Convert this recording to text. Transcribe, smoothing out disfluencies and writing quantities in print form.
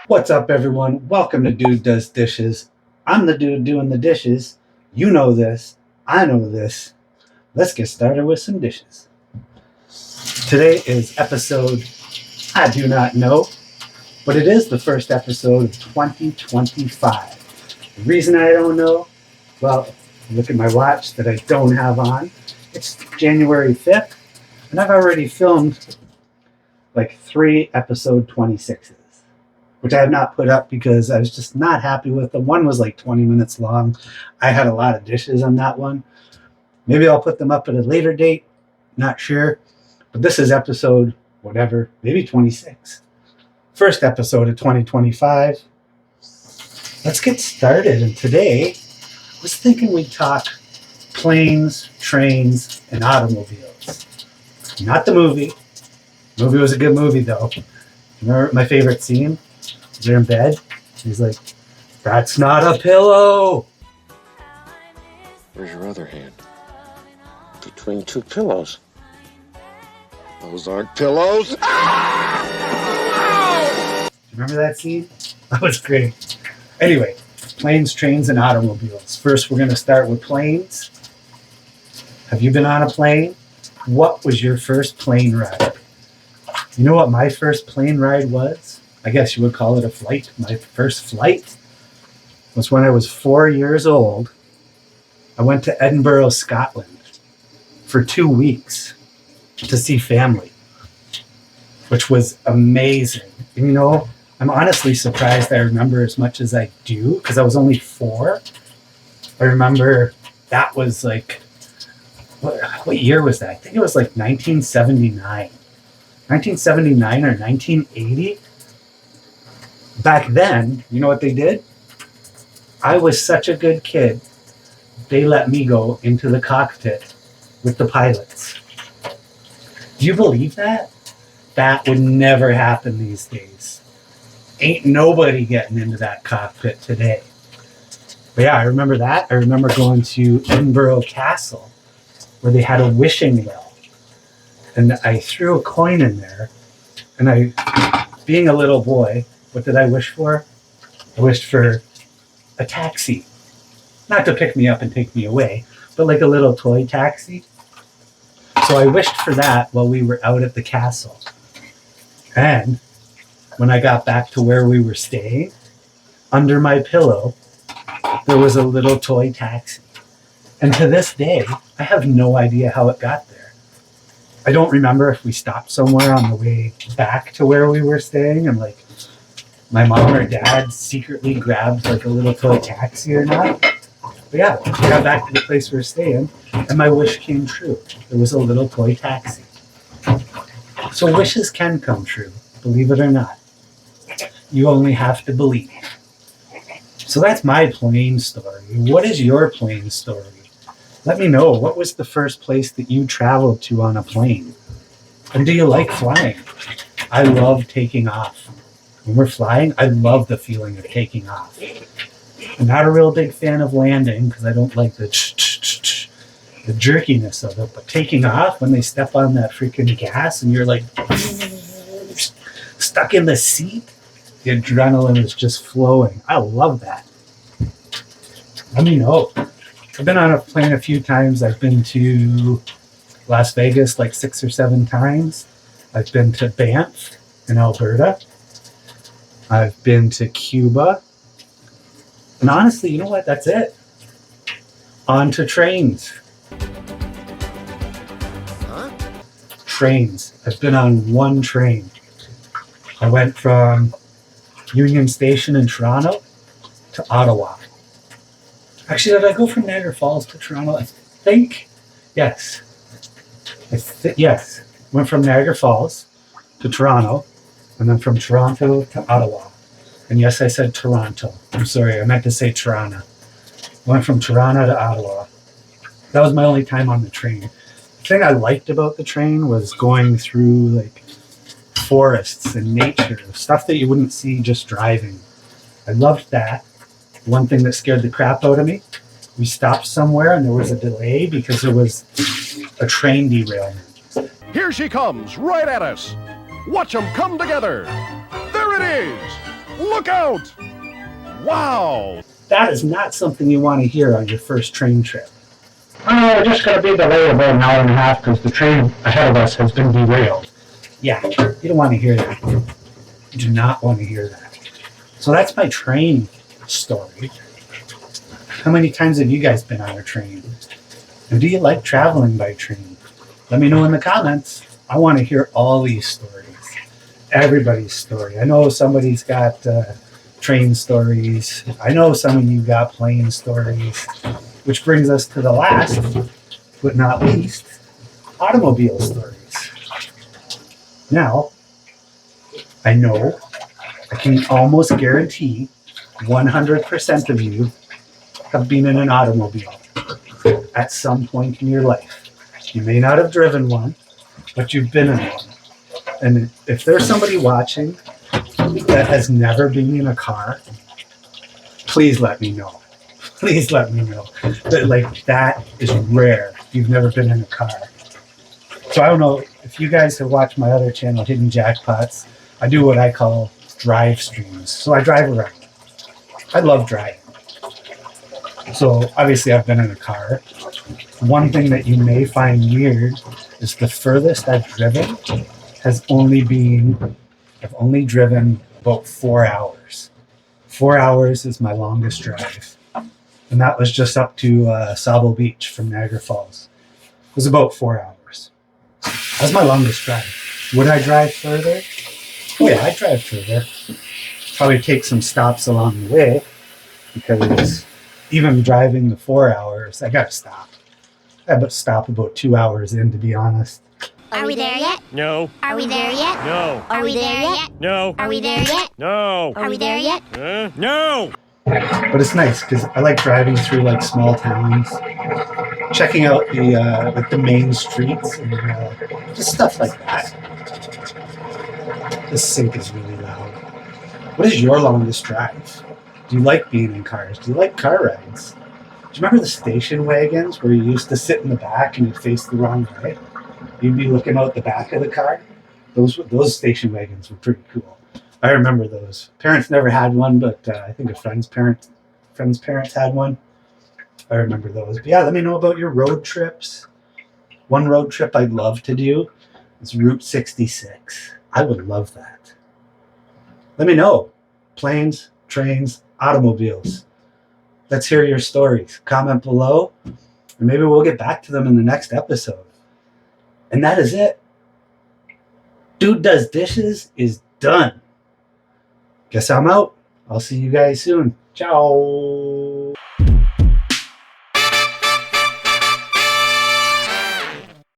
What's up, everyone? Welcome to Dude Does Dishes. I'm the dude doing the dishes. You know this. I know this. Let's get started with some dishes. Today is episode I do not know, but it is the first episode of 2025. The reason I don't know, well, look at my watch that I don't have on. It's January 5th, and I've already filmed like 3 episode 26s. Which I have not put up because I was just not happy with them. One was like 20 minutes long. I had a lot of dishes on that one. Maybe I'll put them up at a later date. Not sure. But this is episode whatever, maybe 26. First episode of 2025. Let's get started. And today, I was thinking we'd talk planes, trains, and automobiles. Not the movie. The movie was a good movie, though. Remember my favorite scene? They're in bed. He's like, "That's not a pillow." Where's your other hand? Between two pillows. Those aren't pillows. Remember that scene? That was great. Anyway, planes, trains, and automobiles. First, we're going to start with planes. Have you been on a plane? What was your first plane ride? You know what my first plane ride was? I guess you would call it a flight. My first flight was when I was 4 years old. I went to Edinburgh, Scotland for 2 weeks to see family, which was amazing. And, you know, I'm honestly surprised I remember as much as I do because I was only 4. I remember that was like, what year was that? I think it was like 1979. 1979 or 1980. Back then, you know what they did? I was such a good kid. They let me go into the cockpit with the pilots. Do you believe that? That would never happen these days. Ain't nobody getting into that cockpit today. But yeah, I remember that. I remember going to Edinburgh Castle where they had a wishing well. And I threw a coin in there. And I, being a little boy, what did I wish for? I wished for a taxi. Not to pick me up and take me away, but like a little toy taxi. So I wished for that while we were out at the castle. And when I got back to where we were staying, under my pillow, there was a little toy taxi. And to this day, I have no idea how it got there. I don't remember if we stopped somewhere on the way back to where we were staying and like my mom or dad secretly grabbed like a little toy taxi or not. But yeah, we got back to the place we were staying and my wish came true. There was a little toy taxi. So wishes can come true, believe it or not. You only have to believe. So that's my plane story. What is your plane story? Let me know. What was the first place that you traveled to on a plane? And do you like flying? I love taking off. When we're flying, I love the feeling of taking off. I'm not a real big fan of landing because I don't like the jerkiness of it. But taking off, when they step on that freaking gas and you're like stuck in the seat, the adrenaline is just flowing. I love that. Let me know. I've been on a plane a few times. I've been to Las Vegas like 6 or 7 times. I've been to Banff in Alberta. I've been to Cuba. And honestly, you know what? That's it. On to trains. Huh? Trains. I've been on one train. I went from Union Station in Toronto to Ottawa. Actually, did I go from Niagara Falls to Toronto? I think. Yes. Yes. Went from Niagara Falls to Toronto, and then from Toronto to Ottawa. And yes, I said Toronto. I'm sorry, I meant to say Toronto. Went from Toronto to Ottawa. That was my only time on the train. The thing I liked about the train was going through like forests and nature, stuff that you wouldn't see just driving. I loved that. One thing that scared the crap out of me, we stopped somewhere and there was a delay because there was a train derailment. Here she comes, right at us. Watch them come together. There it is. Look out! Wow! That is not something you want to hear on your first train trip. Oh, we're just going to be delayed about an hour and a half because the train ahead of us has been derailed. Yeah, you don't want to hear that. You do not want to hear that. So that's my train story. How many times have you guys been on a train? And do you like traveling by train? Let me know in the comments. I want to hear all these stories. Everybody's story. I know somebody's got train stories. I know some of you got plane stories. Which brings us to the last, but not least, automobile stories. Now, I know, I can almost guarantee 100% of you have been in an automobile at some point in your life. You may not have driven one, but you've been in one. And if there's somebody watching that has never been in a car, please let me know. Please let me know. That is rare if you've never been in a car. So I don't know if you guys have watched my other channel, Hidden Jackpots. I do what I call drive streams. So I drive around. I love driving. So obviously I've been in a car. One thing that you may find weird is the furthest I've driven has only been, I've only driven about 4 hours. 4 hours is my longest drive. And that was just up to Sable Beach from Niagara Falls. It was about 4 hours. That's my longest drive. Would I drive further? Oh yeah, I'd drive further. Probably take some stops along the way because even driving the 4 hours, I gotta stop. I gotta stop about 2 hours in, to be honest. Are we there yet? No. Are we there yet? No. Are we there yet? No. Are we there yet? No. Are we there yet? No. But it's nice because I like driving through like small towns, checking out the main streets and just stuff like that. This sink is really loud. What is your longest drive? Do you like being in cars? Do you like car rides? Do you remember the station wagons where you used to sit in the back and you'd face the wrong way? You'd be looking out the back of the car. Those station wagons were pretty cool. I remember those. Parents never had one, but I think a friend's parents had one. I remember those. But yeah, let me know about your road trips. One road trip I'd love to do is Route 66. I would love that. Let me know. Planes, trains, automobiles. Let's hear your stories. Comment below, and maybe we'll get back to them in the next episode. And that is it. Dude Does Dishes is done. Guess I'm out. I'll see you guys soon. Ciao.